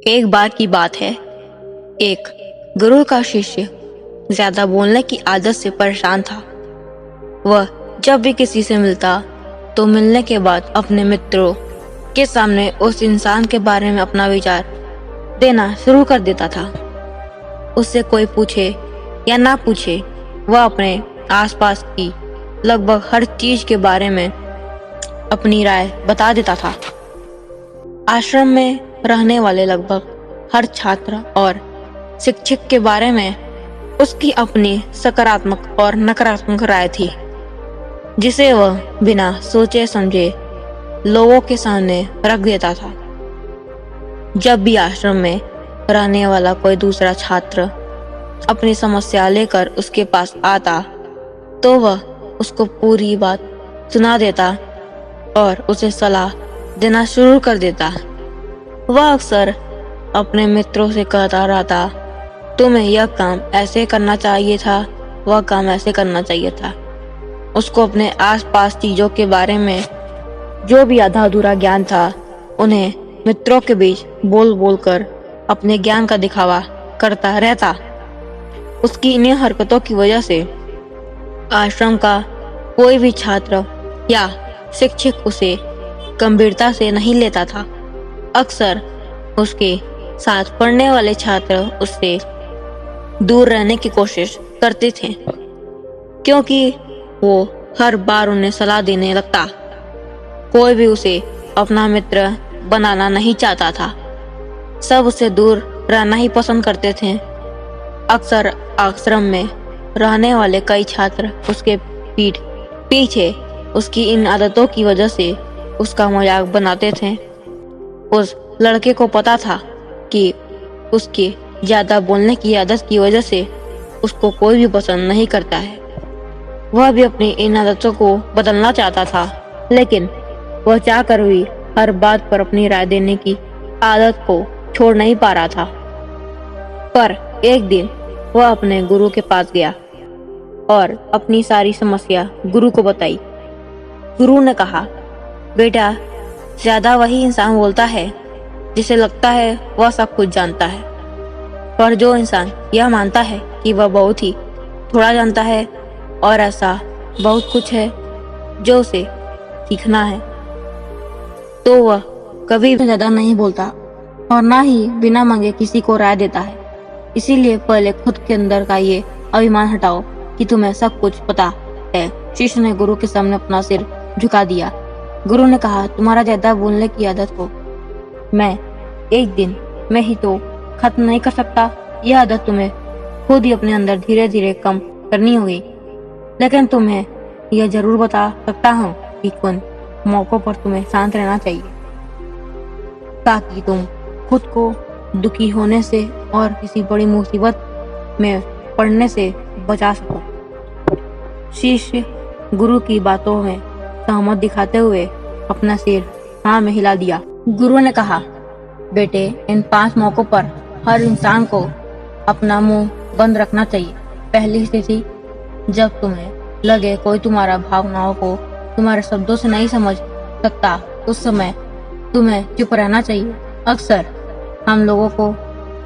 एक बार की बात है। एक गुरु का शिष्य ज्यादा बोलने की आदत से परेशान था। वह जब भी किसी से मिलता तो मिलने के बाद अपने मित्रों के सामने उस इंसान के बारे में अपना विचार देना शुरू कर देता था। उससे कोई पूछे या ना पूछे, वह अपने आसपास की लगभग हर चीज के बारे में अपनी राय बता देता था। आश्रम में रहने वाले लगभग हर छात्र और शिक्षक के बारे में उसकी अपनी सकारात्मक और नकारात्मक राय थी, जिसे वह बिना सोचे समझे लोगों के सामने रख देता था। जब भी आश्रम में रहने वाला कोई दूसरा छात्र अपनी समस्या लेकर उसके पास आता तो वह उसको पूरी बात सुना देता और उसे सलाह देना शुरू कर देता। वह अक्सर अपने मित्रों से कहता रहता, तुम्हें यह काम ऐसे करना चाहिए था, वह काम ऐसे करना चाहिए था। उसको अपने आसपास चीजों के बारे में जो भी आधा अधूरा ज्ञान था, उन्हें मित्रों के बीच बोल बोल कर अपने ज्ञान का दिखावा करता रहता। उसकी इन्हीं हरकतों की वजह से आश्रम का कोई भी छात्र या शिक्षक उसे गंभीरता से नहीं लेता था। अक्सर उसके साथ पढ़ने वाले छात्र उससे दूर रहने की कोशिश करते थे, क्योंकि वो हर बार उन्हें सलाह देने लगता। कोई भी उसे अपना मित्र बनाना नहीं चाहता था। सब उससे दूर रहना ही पसंद करते थे। अक्सर आश्रम में रहने वाले कई छात्र उसके पीठ पीछे उसकी इन आदतों की वजह से उसका मजाक बनाते थे। उस लड़के को पता था कि उसके ज्यादा बोलने की आदत की वजह से उसको कोई भी पसंद नहीं करता है। वह भी अपनी इन आदतों को बदलना चाहता था, लेकिन वह चाहकर भी हर बात पर अपनी राय देने की आदत को छोड़ नहीं पा रहा था। पर एक दिन वह अपने गुरु के पास गया और अपनी सारी समस्या गुरु को बताई। गुरु ने कहा, बेटा, ज्यादा वही इंसान बोलता है जिसे लगता है वह सब कुछ जानता है, पर जो इंसान यह मानता है कि वह बहुत ही थोड़ा जानता है और ऐसा बहुत कुछ है जो उसे सीखना है, तो वह कभी भी ज्यादा नहीं बोलता और ना ही बिना मांगे किसी को राय देता है। इसीलिए पहले खुद के अंदर का ये अभिमान हटाओ कि तुम्हें सब कुछ पता है। शिष्य ने गुरु के सामने अपना सिर झुका दिया। गुरु ने कहा, तुम्हारा ज्यादा बोलने की आदत को मैं एक दिन में ही तो खत्म नहीं कर सकता। यह आदत तुम्हें खुद ही अपने अंदर धीरे धीरे कम करनी होगी, लेकिन तुम्हें यह जरूर बता सकता हूँ कि कौन मौकों पर तुम्हें शांत रहना चाहिए, ताकि तुम खुद को दुखी होने से और किसी बड़ी मुसीबत में पड़ने से बचा सको। शिष्य गुरु की बातों में सहमत दिखाते हुए अपना सिर हाँ में हिला दिया। गुरु ने कहा, बेटे, इन 5 मौकों पर हर इंसान को अपना मुंह बंद रखना चाहिए। पहली स्थिति, जब तुम्हें लगे कोई तुम्हारा भावनाओं को तुम्हारे शब्दों से नहीं समझ सकता, उस समय तुम्हें चुप रहना चाहिए। अक्सर हम लोगों को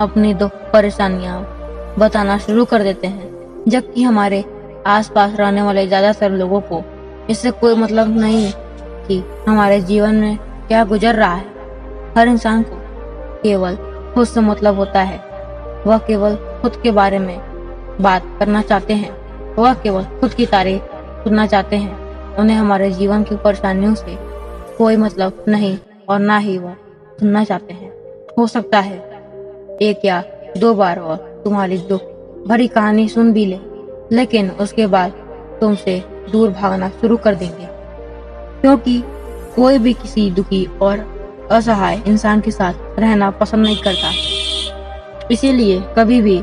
अपनी दुख परेशानियां बताना शुरू कर देते हैं, जबकि हमारे आसपास रहने वाले ज्यादातर लोगों को इससे कोई मतलब नहीं कि हमारे जीवन में क्या गुजर रहा है। हर इंसान को केवल खुद से मतलब होता है। वह केवल खुद के बारे में बात करना चाहते हैं। वह केवल खुद की तारीफ सुनना चाहते हैं। उन्हें हमारे जीवन की परेशानियों से कोई मतलब नहीं और ना ही वह सुनना चाहते हैं। हो सकता है 1 या 2 बार वह तुम्हारी दुख भरी कहानी सुन भी ले, लेकिन उसके बाद तुमसे दूर भागना शुरू कर देंगे, क्योंकि कोई भी किसी दुखी और असहाय इंसान के साथ रहना पसंद नहीं करता। इसीलिए कभी भी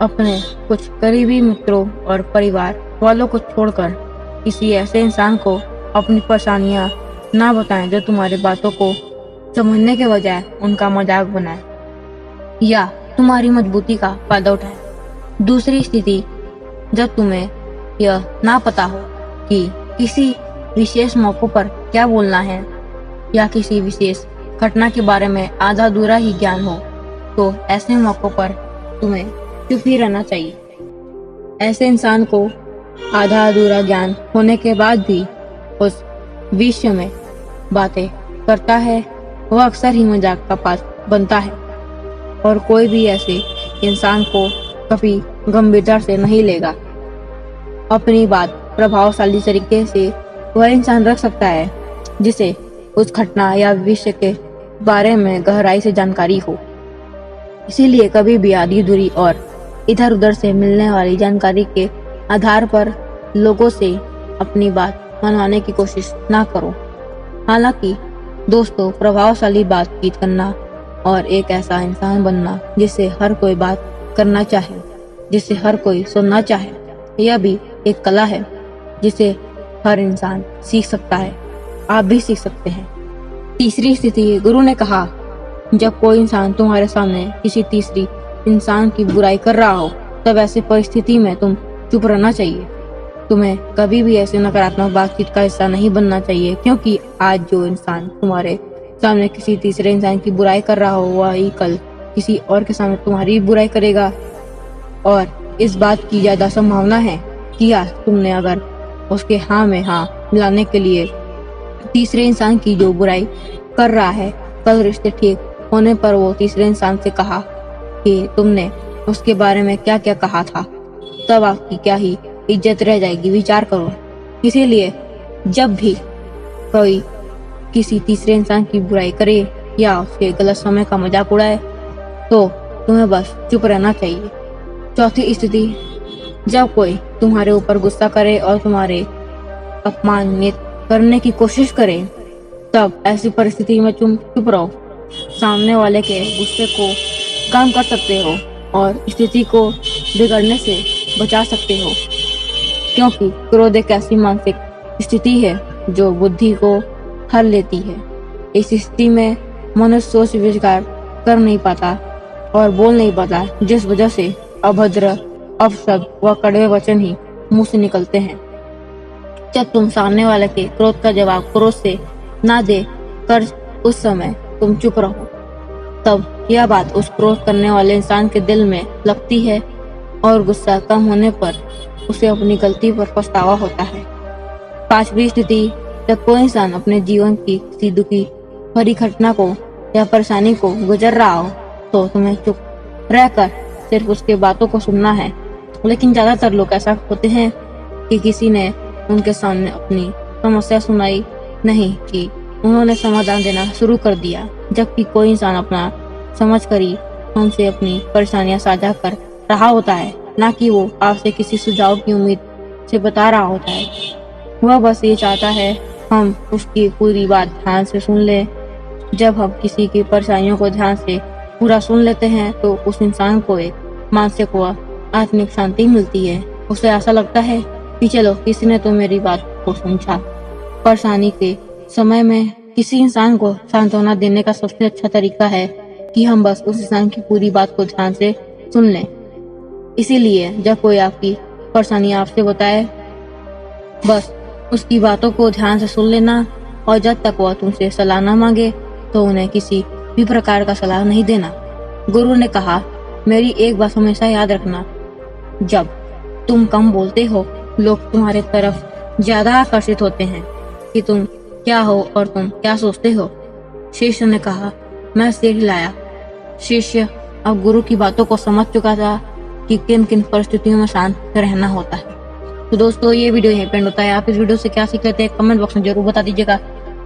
अपने कुछ करीबी मित्रों और परिवार वालों को छोड़कर किसी ऐसे इंसान को अपनी परेशानियां ना बताएं जो तुम्हारी बातों को समझने के बजाय उनका मजाक बनाए या तुम्हारी मजबूती का फायदा उठाए। दूसरी स्थिति, जब तुम्हें यह ना पता हो कि किसी विशेष मौकों पर क्या बोलना है या किसी विशेष घटना के बारे में आधा अधूरा ही ज्ञान हो तो ऐसे मौकों पर तुम्हें चुप ही रहना चाहिए। ऐसे इंसान को आधा अधूरा ज्ञान होने के बाद भी उस विषय में बातें करता है, वह अक्सर ही मजाक का पात्र बनता है और कोई भी ऐसे इंसान को कभी गंभीरता से नहीं लेगा। अपनी बात प्रभावशाली तरीके से वह इंसान रख सकता है जिसे उस घटना या विषय के बारे में गहराई से जानकारी हो। इसीलिए कभी भी आधी अधूरी और इधर उधर से मिलने वाली जानकारी के आधार पर लोगों से अपनी बात मनवाने की कोशिश ना करो। हालांकि दोस्तों, प्रभावशाली बातचीत करना और एक ऐसा इंसान बनना जिससे हर कोई बात करना चाहे, जिसे हर कोई सुनना चाहे, यह भी एक कला है जिसे हर इंसान सीख सकता है। आप भी सीख सकते हैं। तीसरी स्थिति, गुरु ने कहा, जब कोई इंसान तुम्हारे सामने किसी तीसरी इंसान की बुराई कर रहा हो तब ऐसी परिस्थिति में तुम चुप रहना चाहिए। तुम्हें कभी भी ऐसे नकारात्मक बातचीत का हिस्सा नहीं बनना चाहिए, क्योंकि आज जो इंसान तुम्हारे सामने किसी तीसरे इंसान की बुराई कर रहा हो वही कल किसी और के सामने तुम्हारी बुराई करेगा। और इस बात की ज्यादा संभावना है कि आज तुमने अगर उसके हाँ में हाँ मिलाने के लिए तीसरे इंसान की जो बुराई कर रहा है, कल रिश्ते ठीक होने पर वो तीसरे इंसान से कहा कि तुमने उसके बारे में क्या क्या कहा था, तब आपकी क्या ही इज्जत रह जाएगी। विचार करो। इसीलिए जब भी कोई किसी तीसरे इंसान की बुराई करे या उसके गलत समय का मजाक उड़ाए तो तुम्हें बस चुप रहना चाहिए। चौथी स्थिति, जब कोई तुम्हारे ऊपर गुस्सा करे और तुम्हारे अपमानित करने की कोशिश करे तब ऐसी परिस्थिति में तुम चुप रहो। सामने वाले के गुस्से को कम कर सकते हो और स्थिति को बिगड़ने से बचा सकते हो, क्योंकि क्रोध एक ऐसी मानसिक स्थिति है जो बुद्धि को हर लेती है। इस स्थिति में मनुष्य सोच विचार कर नहीं पाता और बोल नहीं पाता, जिस वजह से अभद्र अपशब्द व कड़वे वचन ही मुंह से निकलते हैं। जब तुम सामने वाले के क्रोध का जवाब क्रोध से ना दे कर उस समय तुम चुप रहो, तब यह बात उस क्रोध करने वाले इंसान के दिल में लगती है और गुस्सा कम होने पर उसे अपनी गलती पर पछतावा होता है। पांचवी स्थिति, जब कोई इंसान अपने जीवन की किसी दुखी भरी घटना को या परेशानी को गुजर रहा हो तो तुम्हें चुप रहकर सिर्फ उसके बातों को सुनना है। लेकिन ज्यादातर लोग ऐसा होते हैं कि किसी ने उनके सामने अपनी समस्या सुनाई नहीं कि उन्होंने समाधान देना शुरू कर दिया, जबकि कोई इंसान अपना समझ कर ही हमसे अपनी परेशानियां साझा कर रहा होता है, ना कि वो आपसे किसी सुझाव की उम्मीद से बता रहा होता है। वह बस ये चाहता है हम उसकी पूरी बात ध्यान से सुन ले। जब हम किसी की परेशानियों को ध्यान से पूरा सुन लेते हैं तो उस इंसान को एक मानसिक व आत्मिक शांति मिलती है। उसे ऐसा लगता है कि चलो किसी ने तो मेरी बात को समझा। परेशानी के समय में किसी इंसान को सांत्वना देने का सबसे अच्छा तरीका है कि हम बस उस इंसान की पूरी बात को ध्यान से सुन लें। इसीलिए जब कोई आपकी परेशानी आपसे बताए, बस उसकी बातों को ध्यान से सुन लेना और जब तक वह तुमसे सलाह न मांगे तो उन्हें किसी भी प्रकार का सलाह नहीं देना। गुरु ने कहा, मेरी एक बात हमेशा याद रखना, जब तुम कम बोलते हो लोग तुम्हारे तरफ ज्यादा आकर्षित होते हैं कि तुम क्या हो और तुम क्या सोचते हो। शिष्य ने कहा, मैं सिर हिलाया। शिष्य अब गुरु की बातों को समझ चुका था कि किन किन परिस्थितियों में शांत रहना होता है। तो दोस्तों, ये वीडियो यहीं पे एंड होता है। आप इस वीडियो से क्या सीख लेते हैं कमेंट बॉक्स में जरूर बता दीजिएगा।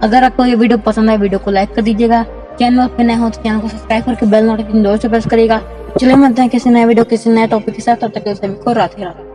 अगर आपको ये वीडियो पसंद आए वीडियो को लाइक कर दीजिएगा। चैनल पे नए हो तो चैनल को सब्सक्राइब करके बेल नोटिफिकेशन जरूर से प्रेस करिएगा। चलिए मिलते हैं किसी नए वीडियो किसी नए टॉपिक के साथ। तब तक के लिए सभी को राधे राधे।